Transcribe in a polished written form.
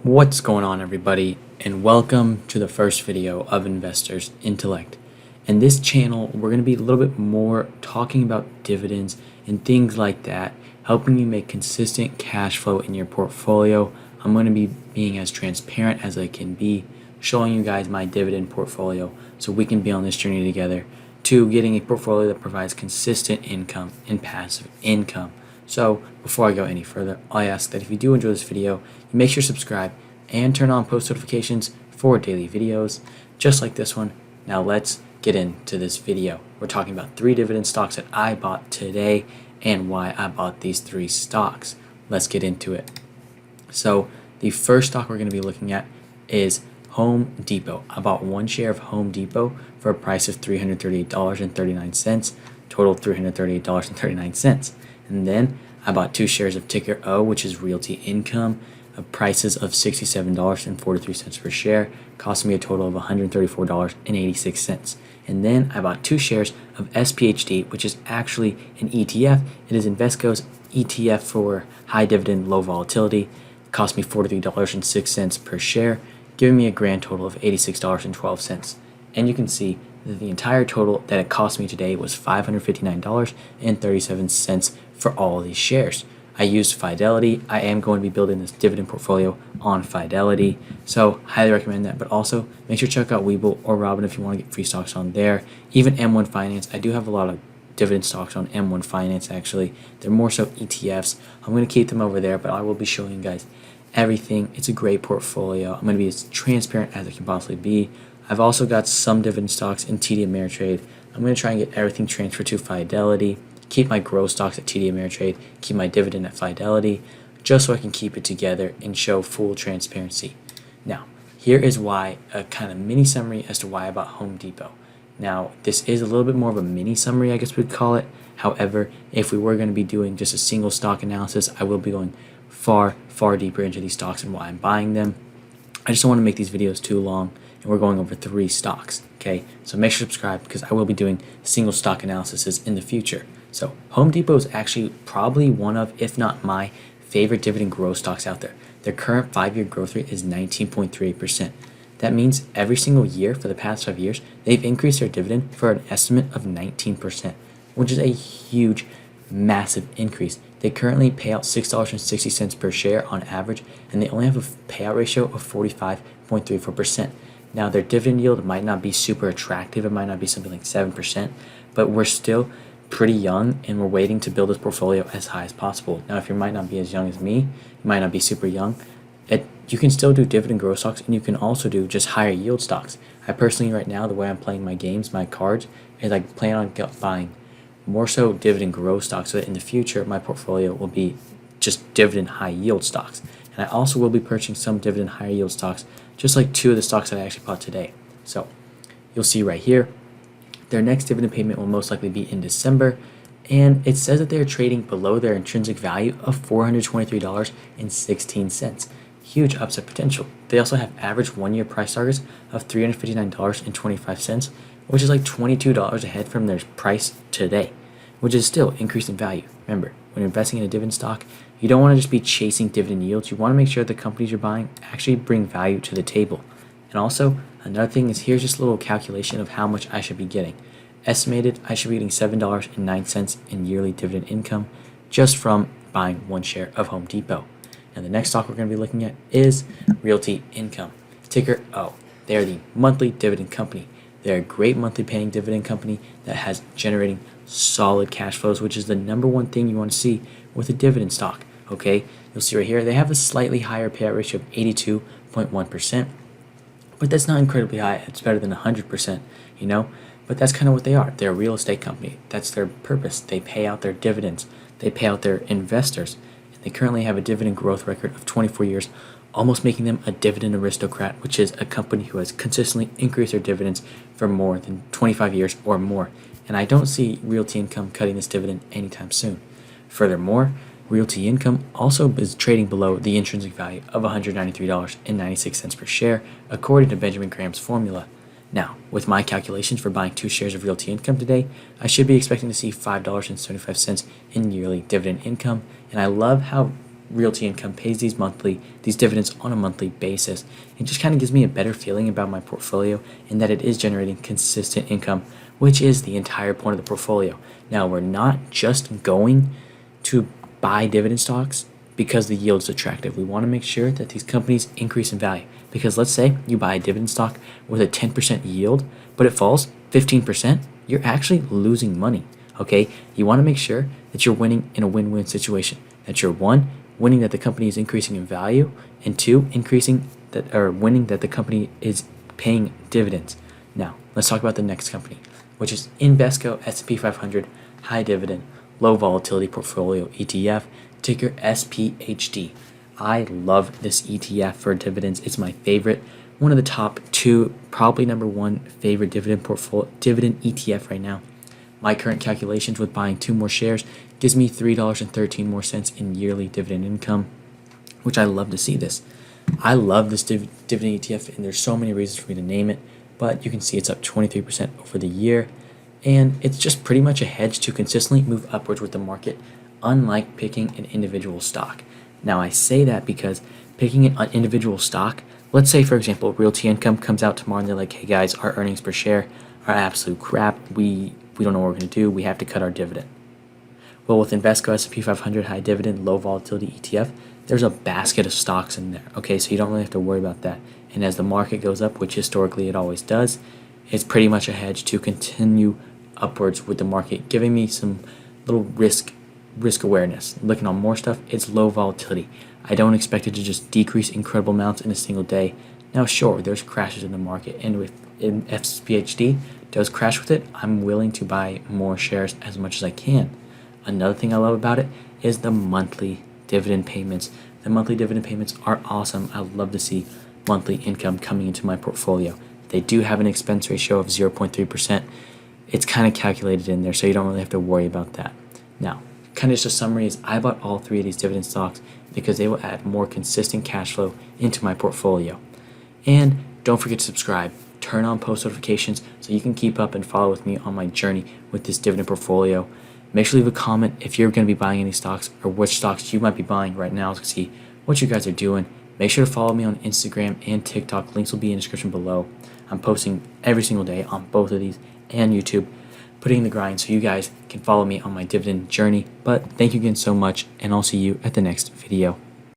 What's going on, everybody, and welcome to the first video of Investors Intellect. In this channel, we're going to be a little bit more talking about dividends and things like that, helping you make consistent cash flow in your portfolio. I'm going to be being as transparent as I can be, showing you guys my dividend portfolio so we can be on this journey together to getting a portfolio that provides consistent income and passive income. So before I go any further, I ask that if you do enjoy this video, you make sure to subscribe and turn on post notifications for daily videos just like this one. Now let's get into this video. We're talking about 3 dividend stocks that I bought today and why I bought these 3 stocks. Let's get into it. So the first stock we're going to be looking at is Home Depot. I bought 1 share of Home Depot for a price of $338.39, total $338.39. And then I bought 2 shares of ticker O, which is Realty Income, of prices of $67.43 per share, costing me a total of $134.86. And then I bought 2 shares of SPHD, which is actually an ETF. It is Invesco's ETF for high dividend, low volatility. It cost me $43.06 per share, giving me a grand total of $86.12. And you can see that the entire total that it cost me today was $559.37 for all of these shares. I used Fidelity. I am going to be building this dividend portfolio on Fidelity, so highly recommend that. But also make sure to check out Webull or Robin if you want to get free stocks on there. Even M1 Finance. I do have a lot of dividend stocks on M1 Finance actually. They're more so ETFs. I'm going to keep them over there, but I will be showing you guys everything. It's a great portfolio. I'm going to be as transparent as I can possibly be. I've also got some dividend stocks in TD Ameritrade. I'm going to try and get everything transferred to Fidelity, keep my growth stocks at TD Ameritrade, keep my dividend at Fidelity, just so I can keep it together and show full transparency. Now, here is why, a kind of mini summary as to why I bought Home Depot. Now, this is a little bit more of a mini summary, I guess we'd call it. However, if we were going to be doing just a single stock analysis, I will be going far deeper into these stocks and why I'm buying them. I just don't want to make these videos too long, and we're going over 3 stocks, okay? So make sure to subscribe because I will be doing single stock analyses in the future. So Home Depot is actually probably one of, if not my favorite dividend growth stocks out there. Their current 5-year growth rate is 19.38%. That means every single year for the past 5 years, they've increased their dividend for an estimate of 19%, which is a huge, massive increase. They currently pay out $6.60 per share on average, and they only have a payout ratio of 45.34%. Now, their dividend yield might not be super attractive. It might not be something like 7%, but we're still pretty young, and we're waiting to build this portfolio as high as possible. Now, if you might not be as young as me, you might not be super young, you can still do dividend growth stocks, and you can also do just higher yield stocks. I personally, right now, the way I'm playing my games, my cards, is I plan on buying more so dividend growth stocks so that in the future, my portfolio will be just dividend high yield stocks. And I also will be purchasing some dividend higher yield stocks, just like 2 of the stocks that I actually bought today. So you'll see right here, their next dividend payment will most likely be in December, and it says that they are trading below their intrinsic value of $423.16. Huge upside potential. They also have average 1-year price targets of $359.25, which is like $22 ahead from their price today, which is still increasing value. Remember, when investing in a dividend stock, you don't want to just be chasing dividend yields. You want to make sure the companies you're buying actually bring value to the table. And also, another thing is here's just a little calculation of how much I should be getting. Estimated, I should be getting $7.09 in yearly dividend income just from buying 1 share of Home Depot. And the next stock we're going to be looking at is Realty Income, ticker O. They are the monthly dividend company. They're a great monthly paying dividend company that has generating solid cash flows, which is the number one thing you want to see with a dividend stock, okay? You'll see right here, they have a slightly higher payout ratio of 82.1%, but that's not incredibly high. It's better than 100%, you know? But that's kind of what they are. They're a real estate company. That's their purpose. They pay out their dividends. They pay out their investors. And they currently have a dividend growth record of 24 years, almost making them a dividend aristocrat, which is a company who has consistently increased their dividends for more than 25 years or more. And I don't see Realty Income cutting this dividend anytime soon. Furthermore, Realty Income also is trading below the intrinsic value of $193.96 per share, according to Benjamin Graham's formula. Now, with my calculations for buying 2 shares of Realty Income today, I should be expecting to see $5.75 in yearly dividend income, and I love how Realty Income pays these dividends on a monthly basis. It just kind of gives me a better feeling about my portfolio and that it is generating consistent income, which is the entire point of the portfolio. Now, we're not just going to buy dividend stocks because the yield is attractive. We want to make sure that these companies increase in value. Because let's say you buy a dividend stock with a 10% yield, but it falls 15%, you're actually losing money. Okay? You want to make sure that you're winning in a win-win situation. That you're one, winning that the company is increasing in value, and two, winning that the company is paying dividends. Now, let's talk about the next company, which is Invesco S&P 500 High Dividend Low Volatility Portfolio ETF, ticker SPHD. I love this ETF for dividends. It's my favorite, one of the top two, probably number one favorite dividend ETF right now. My current calculations with buying 2 more shares gives me $3.13 more in yearly dividend income, which I love to see this. I love this dividend ETF, and there's so many reasons for me to name it, but you can see it's up 23% over the year, and it's just pretty much a hedge to consistently move upwards with the market, unlike picking an individual stock. Now, I say that because picking an individual stock, let's say, for example, Realty Income comes out tomorrow and they're like, hey guys, our earnings per share are absolute crap. We don't know what we're going to do. We have to cut our dividend. Well, with Invesco S&P 500 High Dividend Low Volatility ETF, there's a basket of stocks in there. Okay, so you don't really have to worry about that. And as the market goes up, which historically it always does, it's pretty much a hedge to continue upwards with the market, giving me some little risk awareness. Looking on more stuff, it's low volatility. I don't expect it to just decrease incredible amounts in a single day. Now, sure, there's crashes in the market, and with SPHD does crash with it, I'm willing to buy more shares as much as I can. Another thing I love about it is the monthly dividend payments. The monthly dividend payments are awesome. I love to see monthly income coming into my portfolio. They do have an expense ratio of 0.3%. It's kind of calculated in there, so you don't really have to worry about that. Now, kind of just a summary is I bought all 3 of these dividend stocks because they will add more consistent cash flow into my portfolio. And don't forget to subscribe. Turn on post notifications so you can keep up and follow with me on my journey with this dividend portfolio. Make sure to leave a comment if you're going to be buying any stocks or which stocks you might be buying right now to see what you guys are doing. Make sure to follow me on Instagram and TikTok. Links will be in the description below. I'm posting every single day on both of these and YouTube, putting in the grind so you guys can follow me on my dividend journey. But thank you again so much, and I'll see you at the next video.